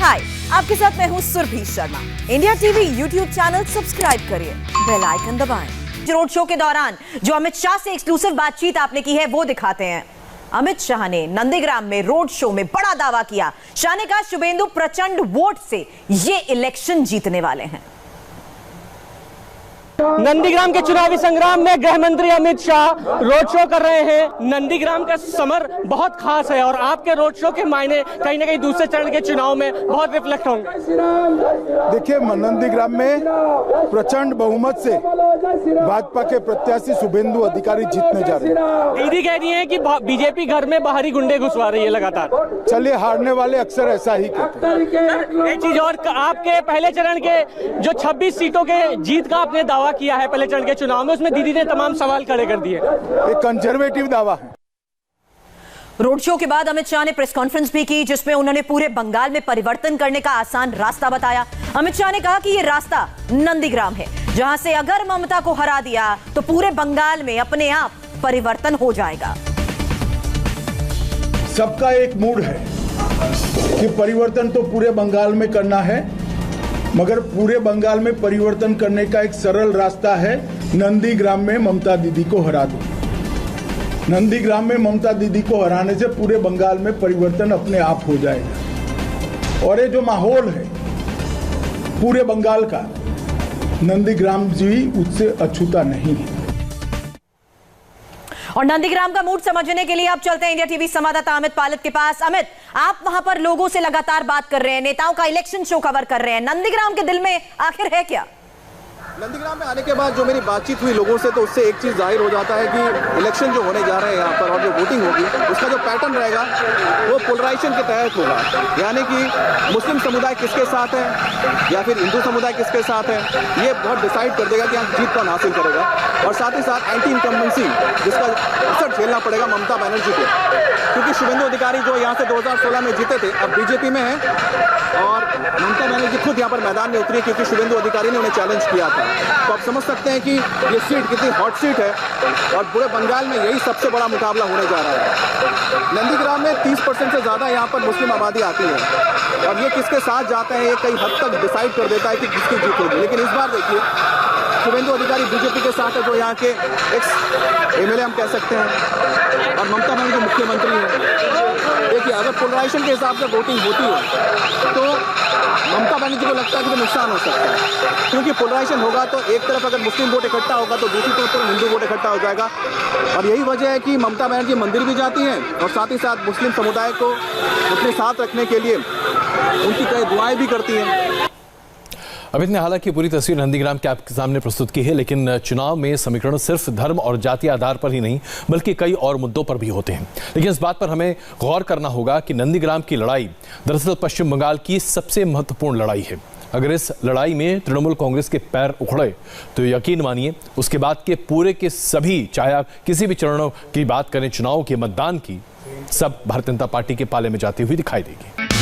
हाय, आपके साथ मैं हूँ Surabhi Sharma. India TV YouTube channel subscribe करिए, बेल आइकन दबाएं। रोड शो के दौरान जो अमित शाह से एक्सक्लूसिव बातचीत आपने की है वो दिखाते हैं। अमित शाह ने नंदीग्राम में रोड शो में बड़ा दावा किया। शाह ने कहा शुभेंदु प्रचंड वोट से ये इलेक्शन जीतने वाले हैं। नंदीग्राम के चुनावी संग्राम में गृह मंत्री अमित शाह रोड शो कर रहे हैं। नंदीग्राम का समर बहुत खास है और आपके रोड शो के मायने कहीं ना कहीं दूसरे चरण के चुनाव में बहुत रिफ्लेक्ट होंगे। देखिए, नंदीग्राम में प्रचंड बहुमत से भाजपा के प्रत्याशी शुभेंदु अधिकारी जीतने जा रहे हैं। दीदी कह रही है कि बीजेपी घर में बाहरी गुंडे घुसवा रही है लगातार। चलिए, हारने वाले अक्सर ऐसा ही कहते हैं। एक चीज और, आपके पहले चरण के जो 26 सीटों के जीत का आपने दावा किया है पहले चरण के चुनाव में, उसमें दीदी ने तमाम सवाल खड़े कर दिए। एक कंजर्वेटिव दावा है। रोड शो के बाद अमित शाह ने प्रेस कॉन्फ्रेंस भी की, जिसमें उन्होंने पूरे बंगाल में परिवर्तन करने का आसान रास्ता बताया। अमित शाह ने कहा कि यह रास्ता नंदीग्राम है, जहां से अगर ममता को हरा दिया तो पूरे बंगाल में अपने आप परिवर्तन हो जाएगा। सबका एक मूड है कि परिवर्तन तो पूरे बंगाल में करना है, मगर पूरे बंगाल में परिवर्तन करने का एक सरल रास्ता है, नंदीग्राम में ममता दीदी को हरा दो। नंदीग्राम में ममता दीदी को हराने से पूरे बंगाल में परिवर्तन अपने आप हो जाएगा। और ये जो माहौल है पूरे बंगाल का, नंदीग्राम जी उससे अछूता नहीं है। और नंदीग्राम का मूड समझने के लिए अब चलते हैं इंडिया टीवी संवाददाता अमित पालित के पास। अमित, आप वहां पर लोगों से लगातार बात कर रहे हैं, नेताओं का इलेक्शन शो कवर कर रहे हैं। नंदीग्राम के दिल में आखिर है क्या? नंदीग्राम में आने के बाद जो मेरी बातचीत हुई लोगों से, तो उससे एक चीज़ जाहिर हो जाता है कि इलेक्शन जो होने जा रहे हैं यहाँ पर और जो वोटिंग होगी उसका जो पैटर्न रहेगा वो पोलराइजेशन के तहत होगा। यानी कि मुस्लिम समुदाय किसके साथ है या फिर हिंदू समुदाय किसके साथ है, ये बहुत डिसाइड कर देगा कि यहाँ जीत कौन हासिल करेगा। और साथ ही साथ एंटी इनकम्बेंसी जिसका असर झेलना पड़ेगा ममता बनर्जी को, क्योंकि शुभेंदु अधिकारी जो यहाँ से 2016 में जीते थे अब बीजेपी में है और ममता बनर्जी खुद यहाँ पर मैदान में उतरी क्योंकि शुभेंदु अधिकारी ने उन्हें चैलेंज किया था। तो आप समझ सकते हैं कि ये सीट कितनी हॉट सीट है और पूरे बंगाल में यही सबसे बड़ा मुकाबला होने जा रहा है। नंदीग्राम में 30% से ज़्यादा यहाँ पर मुस्लिम आबादी आती है और ये किसके साथ जाते हैं ये कई हद तक डिसाइड कर देता है कि किसकी जीत होगी। लेकिन इस बार देखिए, शुभेंदु अधिकारी बीजेपी के साथ है, जो यहाँ के एक्स एमएलए हम कह सकते हैं, और ममता बनर्जी मुख्यमंत्री हैं। देखिए, अगर पोलराइजेशन के हिसाब से वोटिंग होती है तो ममता बनर्जी को लगता है कि नुकसान हो सकता है, क्योंकि पोलराइजेशन होगा तो एक तरफ अगर मुस्लिम वोट इकट्ठा होगा तो दूसरी तरफ हिंदू वोट इकट्ठा हो जाएगा। और यही वजह है कि ममता बनर्जी मंदिर भी जाती हैं और साथ ही साथ मुस्लिम समुदाय को अपने साथ रखने के लिए उनकी कई दुआएं भी करती हैं। अमित ने हालांकि पूरी तस्वीर नंदीग्राम के आपके सामने प्रस्तुत की है, लेकिन चुनाव में समीकरण सिर्फ धर्म और जातीय आधार पर ही नहीं बल्कि कई और मुद्दों पर भी होते हैं। लेकिन इस बात पर हमें गौर करना होगा कि नंदीग्राम की लड़ाई दरअसल पश्चिम बंगाल की सबसे महत्वपूर्ण लड़ाई है। अगर इस लड़ाई में तृणमूल कांग्रेस के पैर उखड़े तो यकीन मानिए उसके बाद के सभी, चाहे आप किसी भी चरणों की बात करें, चुनाव के, मतदान की, सब भारतीय जनता पार्टी के पाले में जाती हुई दिखाई देगी।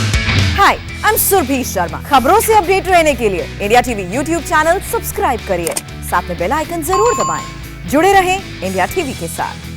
हाय, आई एम सुरभि शर्मा। खबरों से अपडेट रहने के लिए India TV YouTube channel subscribe करिए, साथ में बेल आइकन जरूर दबाएं। जुड़े रहें इंडिया टीवी के साथ।